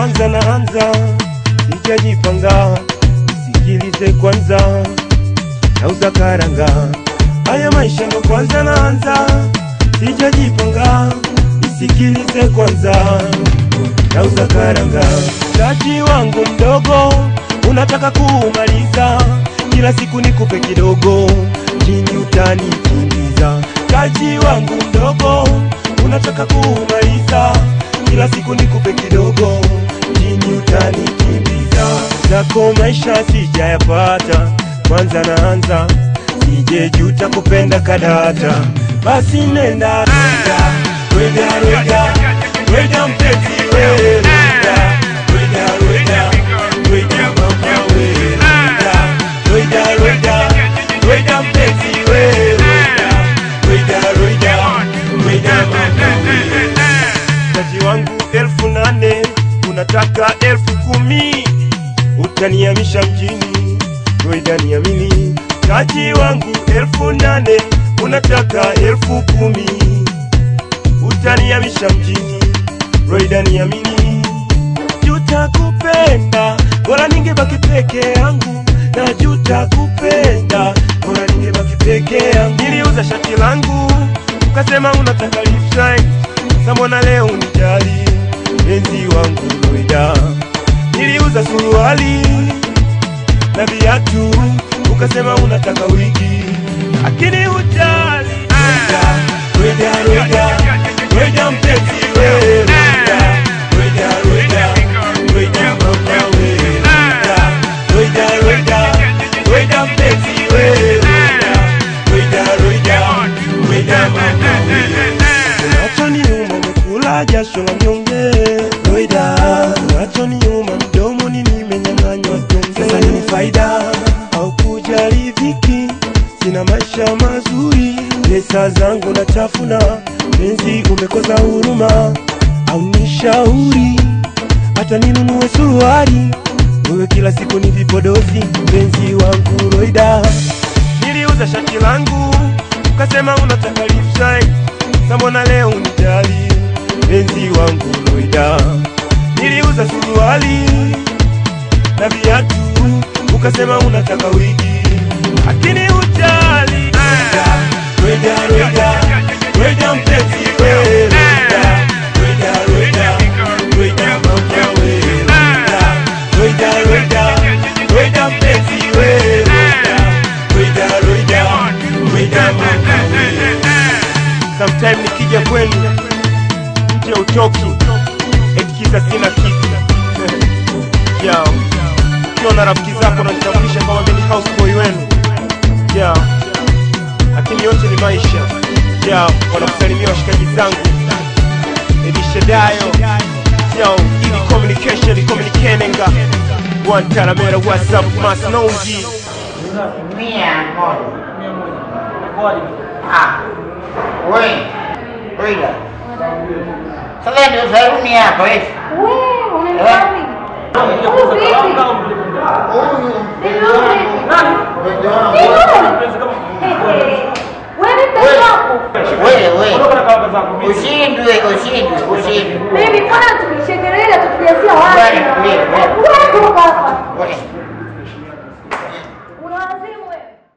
kwanza naanza, sijajipanga, sikilize kwanza, nauza karanga. Haya maisha ndo kwanza naanza, sijajipanga, sikilize kwanza, nauza karanga. Mtaji wangu mdogo, unataka kuumaliza, kila siku nikupe kidogo, chini utanikimbiza. Mtaji wangu mdogo, unataka kuumaliza, kila siku nikupe kidogo, chini utanikimbiza. Zako maisha sijayapata, kwanza naanza, sije juta kupenda kadata. Basi nenda weda, weda, weda mpenzi wewe, weda, weda, weda mama wewe, weda, weda, weda mpenzi wewe, weda, weda, weda mama wewe. Mtaji wangu 8,000, unataka 10,000, utanihamisha mjini, weda niamini. Mtaji wangu 8,000, unataka 10,000, utanihamisha mjini, weda niamini. Juta kupenda, bora ningebaki peke yangu, na juta kupenda, bora ningebaki peke yangu. Niliuza shati langu, ukasema unataka lifestyle, sambona leo unijali, enzi wangu weda. Niliuza suruali na viatu, ukasema unataka wigi, lakini hujali. Weda, weda, weda mpenzi wewe, weda, weda, weda mama wewe, weda, weda, weda mpenzi wewe, weda, weda, weda mama wewe. Unachoniuma umekula jasho la mnyonge, weda. Unachoniuma mdomoni nimenyang'anywa tonge. Sasa nini faida au kujali dhiki, sina maisha mazuri, pesa zangu natafuna, penzi umekosa huruma, au nishauri hata ninunue suruali, wewe kila siku ni vipodozi, penzi wangu weda. Niliuza shati langu, ukasema unataka lifestyle, sambona leo unijali, penzi wangu weda. Niliuza suruali na viatu, ukasema unataka wigi, lakini hujali. Weda, weda, weda mpenzi wewe, weda, weda, weda mama wewe, weda, weda, weda mpenzi wewe, weda, weda, weda mama wewe. Sometime nikija kwenu nje utoki, ekiza sina kitu. Yao, ukiona rafiki zako na nitambulisha kama mimi ni houseboy wenu. Yao, lakini yote ni maisha. Yao, wanakusalimia washikaji zangu Elisha Dayo. Yao, ili communication, communicatinga Guantanamera, WhatsApp, Masnongi. Mia moja. Weda. Sasa ndio saluni hapa hivi. Wewe unanifanya Wewe ushindwe. Baby,